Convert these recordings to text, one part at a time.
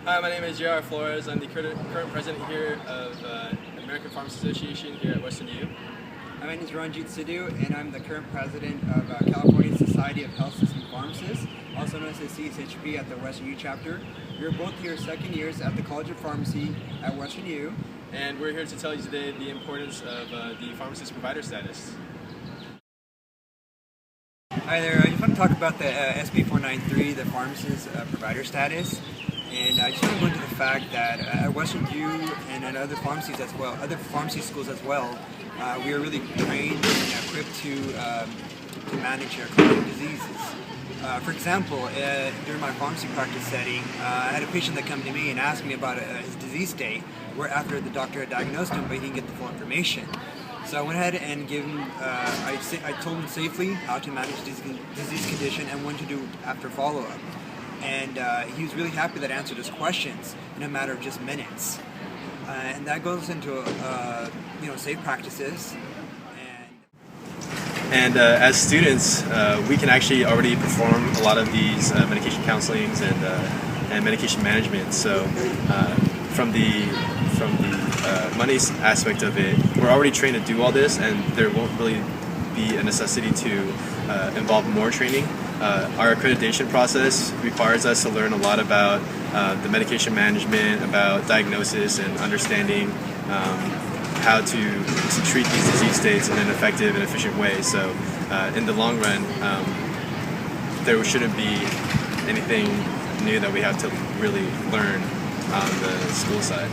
Hi, my name is Flores. I'm the current president here of American Pharmacy Association here at Western U. My name is Ranjit, Sidhu, and I'm the current president of California Society of Health System Pharmacists, also known as the CSHP at the Western U chapter. We're both here second years at the College of Pharmacy at Western U. And we're here to tell you today the importance of the pharmacist provider status. Hi there, I just want to talk about the SB 493, the pharmacist provider status. And I just want to go into the fact that at Western U and at other pharmacies as well, other pharmacy schools as well, we are really trained and equipped to manage chronic diseases. For example, during my pharmacy practice setting, I had a patient that come to me and asked me about his disease state, where after the doctor had diagnosed him, but he didn't get the full information. So I went ahead and gave him, I told him safely how to manage disease condition and what to do after follow-up. And he was really happy that I answered his questions in a matter of just minutes. And that goes into safe practices. And as students, we can actually already perform a lot of these medication counselings and medication management. So from the money aspect of it, we're already trained to do all this, and there won't really be a necessity to involve more training. Our accreditation process requires us to learn a lot about the medication management, about diagnosis and understanding how to treat these disease states in an effective and efficient way. So in the long run, there shouldn't be anything new that we have to really learn on the school side.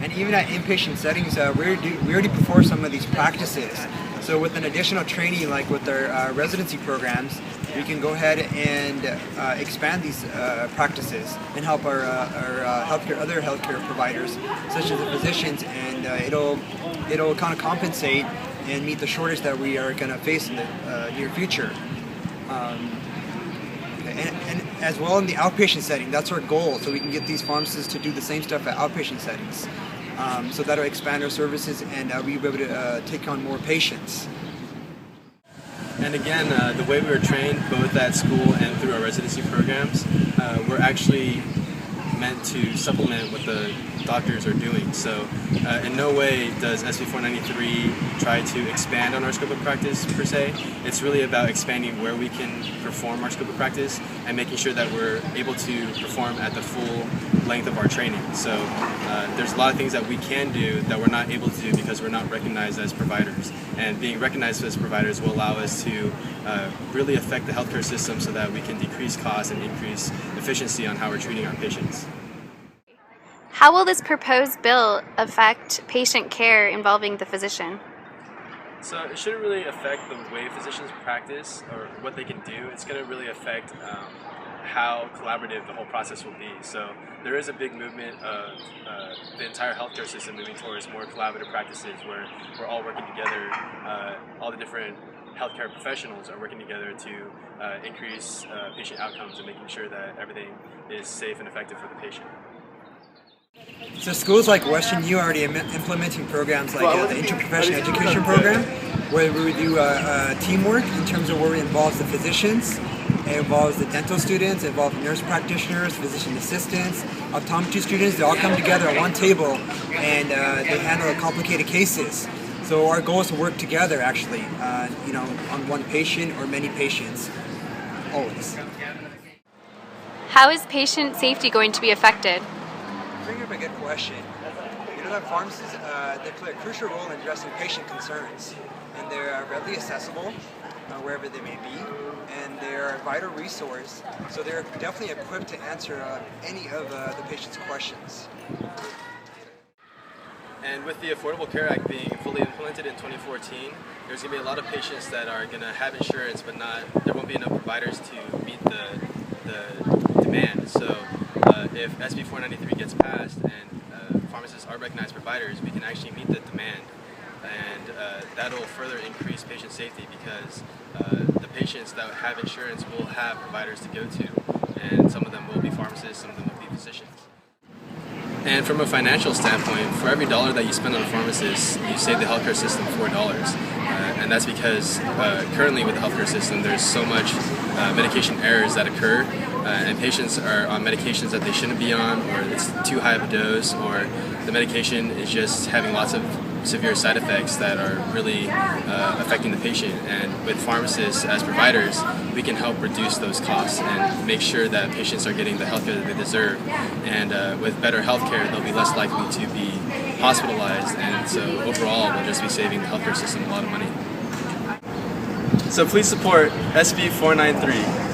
And even at inpatient settings, we already perform some of these practices. So with an additional training, like with our residency programs, we can go ahead and expand these practices and help our other healthcare providers, such as the physicians, and it'll kind of compensate and meet the shortage that we are going to face in the near future. And as well in the outpatient setting, that's our goal, so we can get these pharmacists to do the same stuff at outpatient settings. So that'll expand our services and we'll be able to take on more patients. And again, the way we were trained both at school and through our residency programs, we're actually meant to supplement what the doctors are doing. So in no way does SB 493 try to expand on our scope of practice per se. It's really about expanding where we can perform our scope of practice and making sure that we're able to perform at the full length of our training. So there's a lot of things that we can do that we're not able to do because we're not recognized as providers. And being recognized as providers will allow us to really affect the healthcare system so that we can decrease costs and increase efficiency on how we're treating our patients. How will this proposed bill affect patient care involving the physician? So it shouldn't really affect the way physicians practice or what they can do. It's going to really affect how collaborative the whole process will be. So there is a big movement of the entire healthcare system moving towards more collaborative practices where we're all working together. All the different healthcare professionals are working together to increase patient outcomes and making sure that everything is safe and effective for the patient. So schools like Western U are already implementing programs like the interprofessional education program, where we do teamwork in terms of where it involves the physicians, it involves the dental students, it involves nurse practitioners, physician assistants, optometry students. They all come together at one table and they handle complicated cases. So our goal is to work together actually, on one patient or many patients, always. How is patient safety going to be affected? Bring up a good question. You know that pharmacists, they play a crucial role in addressing patient concerns, and they're readily accessible wherever they may be, and they're a vital resource, so they're definitely equipped to answer any of the patient's questions. And with the Affordable Care Act being fully implemented in 2014, there's going to be a lot of patients that are going to have insurance, but there won't be enough providers to meet the demand. So if SB 493 gets passed and pharmacists are recognized providers, we can actually meet the demand, and that'll further increase patient safety because the patients that have insurance will have providers to go to, and some of them will be pharmacists, some of them will be physicians. And from a financial standpoint, for every dollar that you spend on a pharmacist, you save the healthcare system $4. And that's because currently with the healthcare system, there's so much medication errors that occur and patients are on medications that they shouldn't be on, or it's too high of a dose, or the medication is just having lots of severe side effects that are really affecting the patient. And with pharmacists as providers, we can help reduce those costs and make sure that patients are getting the healthcare that they deserve. And with better healthcare, they'll be less likely to be hospitalized, and so overall we'll just be saving the healthcare system a lot of money. So please support SB 493.